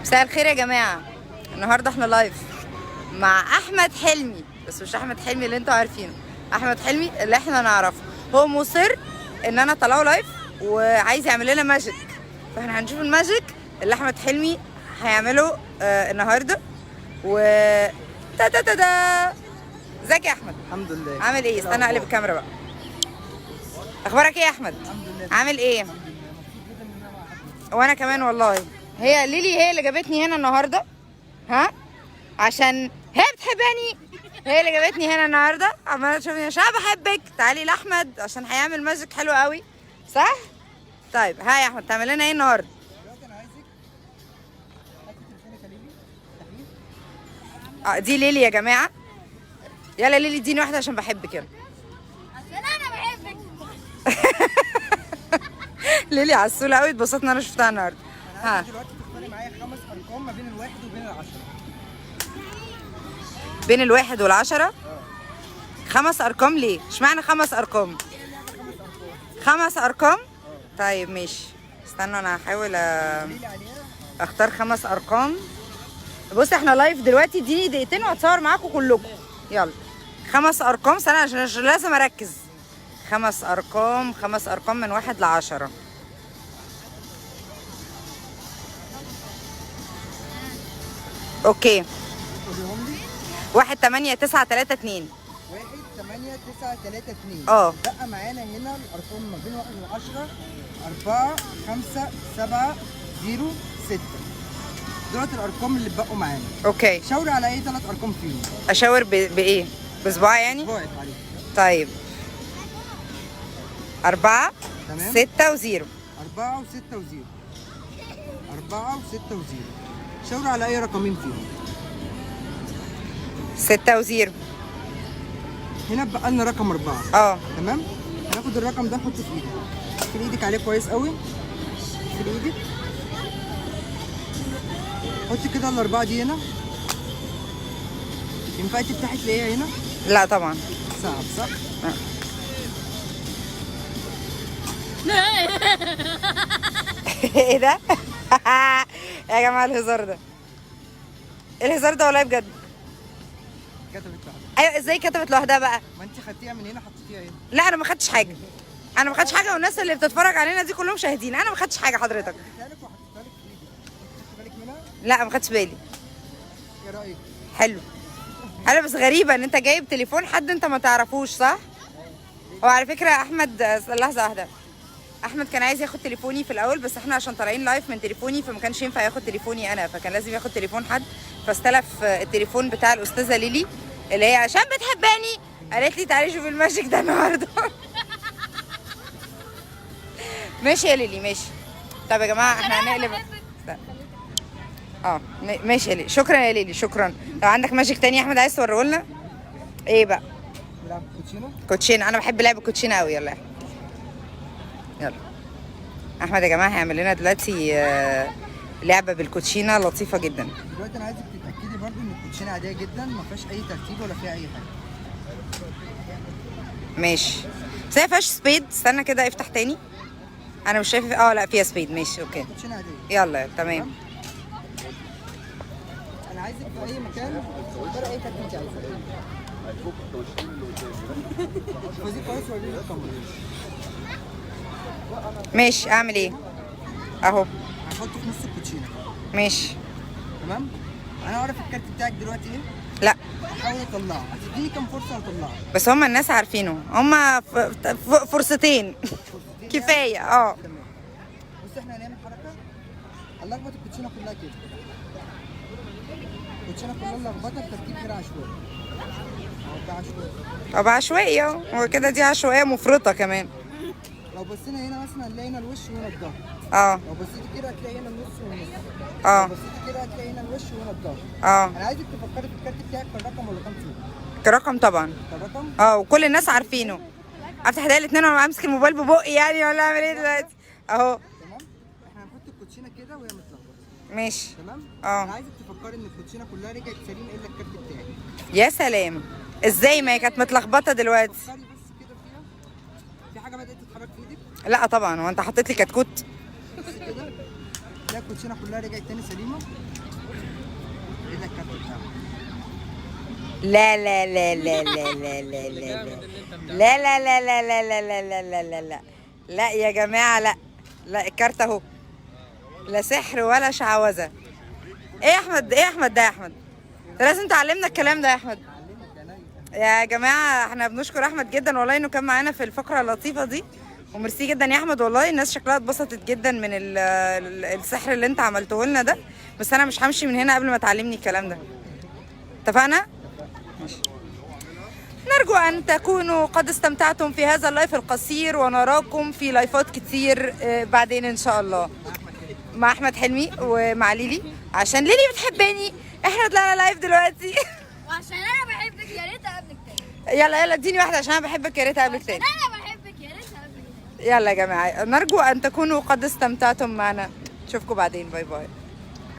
مساء الخير يا جماعه. النهارده احنا لايف مع احمد حلمي، بس مش احمد حلمي اللي انتوا عارفينه، احمد حلمي اللي احنا نعرفه. هو مصر ان انا اطلعه لايف وعايز يعمل لنا ماجيك، فاحنا هنشوف الماجيك اللي احمد حلمي هيعمله النهارده. و تا تا تا تا. ازيك يا احمد؟ الحمد لله. عامل ايه؟ استنى اقلب الكاميرا بقى. اخبارك ايه يا احمد؟ الحمد لله. عامل ايه؟ وانا كمان والله. هي ليلي هي اللي جابتني هنا النهارده، ها؟ عشان هي بتحبني، هي اللي جابتني هنا النهارده، عماله تشوفني عشان انا بحبك. تعالي لاحمد عشان هيعمل ماجيك حلو قوي، صح؟ طيب ها يا احمد تعمل لنا ايه النهارده؟ دلوقتي انا عايزك هاتي تليفونك يا ليلي. دي ليلي يا جماعه. يلا ليلي اديني واحده عشان بحبك، يلا. عشان انا بحبك. ليلي عسوله قوي، اتبسطت ان انا شفتها النهارده. انا ها عايزك دلوقتي تختاري معايا 5 ارقام ما بين الواحد وبين العشرة. بين الواحد والعشرة؟ 5 ارقام ليه؟ اشمعنى 5 ارقام؟ 5 ارقام؟ طيب ماشي، استنوا انا هحاول ليلي عليها. اختار 5 ارقام. بص احنا لايف دلوقتي، اديني دقيقتين وهتصور معاكم كلكم. يلا 5 ارقام، استنى عشان لازم اركز. 5 ارقام، 5 ارقام من 1 ل10. اوكي. قوليهم لي. 1 8 9 3 2. 1 8 9 3 2. اه. بقى معانا هنا الارقام ما بين 1 و10. 4 5 7 0 6. دولت الارقام اللي بقوا معانا. اوكي. شاوري على اي 3 ارقام فيهم. اشاور بايه؟ بصباعي يعني؟ صباعك عليك. طيب 4 تمام. 6 و0. 4 و6 و0. 4 و6 و0. شاوري على اي رقمين فيهم. 6 و0. هنا بقى لنا رقم 4. اه. تمام. هناخد الرقم ده نحطه في ايدك. في ايدك عليه كويس قوي. في ايدك. حطي كده الاربعه دي هنا. ينفع تفتحي تلاقيها هنا؟ لا طبعا. صعب صح؟ ايه ده؟ يا جماعه الهزار ده، الهزار ده والله بجد. كتبت لوحدها. ايوه ازاي كتبت لوحدها بقى؟ ما انت خدتيها من هنا حطيتيها هنا. لا انا ما خدتش حاجه، انا ما خدتش حاجه، والناس اللي بتتفرج علينا دي كلهم شاهدين، انا ما خدتش حاجه حضرتك. اديتها لك وحطيتها لك في ايدك. خدتي بالك منها؟ لا ما خدتش بالي. ايه رايك؟ حلو. حلو بس غريبه ان انت جايب تليفون حد انت ما تعرفوش، صح؟ هو على فكره احمد، لحظه واحده، احمد كان عايز ياخد تليفوني في الاول، بس احنا عشان طالعين لايف من تليفوني فما كانش ينفع ياخد تليفوني انا، فكان لازم ياخد تليفون حد، فاستلف التليفون بتاع الاستاذه ليلي اللي هي عشان بتحبني قالت لي تعالي شوفي الماجيك ده النهارده. ماشي يا ليلي ماشي. طب يا جماعه احنا هنقلب. ماشي يا ليلي، شكرا يا ليلي، شكرا. لو عندك ماجيك تاني يا احمد عايز توريه لنا؟ ايه بقى؟ نلعب كوتشينه؟ كوتشينه، انا بحب لعب الكوتشينه قوي. يلا يلا احمد يا جماعه هيعمل لنا دلوقتي لعبه بالكوتشينه لطيفه جدا. دلوقتي انا عايزك تتاكدي برضو ان الكوتشينه عاديه جدا، ما فيهاش اي ترتيب ولا فيها اي حاجه. ماشي بس هي فيهاش سبيد. استنى كده افتح تاني، انا مش شايفه. لا فيها سبيد. ماشي اوكي. كوتشينه عاديه. يلا تمام. انا عايزك في اي مكان تختاري اي كارت انت عايزاه. احفظي كويس ووريني الكاميرا. ماشي اعمل ايه؟ اهو. هحطه في نص الكوتشينه. ماشي تمام. انا اعرف الكارت بتاعك دلوقتي ايه. لا هحاول اطلعه. هتديني كام فرصه اطلعه؟ بس هما الناس عارفينه، هما فرصتين كفايه. تمام. بص احنا هنعمل حركه هنلخبط الكوتشينه كلها كده. الكوتشينه كلها نلخبطها بترتيب غير عشوائي. اهو ده عشوائي. طب عشوائي اهو، هو كده دي عشوائيه مفرطه كمان. لو بصينا هنا مثلا هنلاقي هنا الوش وهنا الظهر. لو بصيتي كده هتلاقي هنا النص والنص. لو بصيتي كده هتلاقي هنا الوش وهنا الظهر. انا عايزك تفكري في الكارت بتاعك كرقم ولا كام صوره؟ كرقم طبعا. كرقم؟ وكل الناس عارفينه. افتح ايديا الاثنين وانا امسك الموبايل ببقي يعني، ولا اعمل ايه دلوقتي؟ اهو. تمام. احنا هنحط الكوتشينه كده وهي متلخبطه. ماشي. تمام؟ انا عايزك تفكري ان الكوتشينه كلها رجعت سليم الا الكارت بتاعك. يا سلام، ازاي ما هي كانت متلخبطه دلوقتي؟ فكري بس كده فيها. في حاجه بدات تتحرك في ايدك؟ لا طبعا، هو انت حطيت لي كتكوت؟ بس كده. تلاقي الكوتشينه كلها رجعت تاني سليمه. ايه ده الكارت بتاعه؟ لا لا لا لا لا لا لا لا لا لا لا لا لا لا لا لا لا لا لا يا جماعه، لا لا الكارت اهو، لا سحر ولا شعوذه. ايه يا احمد، ايه يا احمد ده يا احمد، انت لازم تعلمنا الكلام ده يا احمد. يا جماعه احنا بنشكر احمد جدا والله انه كان معانا في الفقره اللطيفه دي، وميرسي جدا يا احمد والله. الناس شكلها اتبسطت جدا من السحر اللي انت عملته لنا ده، بس انا مش همشي من هنا قبل ما تعلمني الكلام ده. اتفقنا؟ نرجو أن تكونوا قد استمتعتم في هذا اللايف القصير، ونراكم في لايفات كتير بعدين إن شاء الله مع أحمد حلمي ومع ليلي، عشان ليلي بتحبني. إحنا طلعنا لايف دلوقتي وعشان انا بحبك يا ريت اقابلك تاني. يلا يلا اديني واحدة عشان أنا بحبك، يا ريت أقابلك تاني. انا بحبك يا ريت اقابلك تاني. يلا يا جماعة، نرجو أن تكونوا قد استمتعتم معنا، نشوفكم بعدين، باي باي.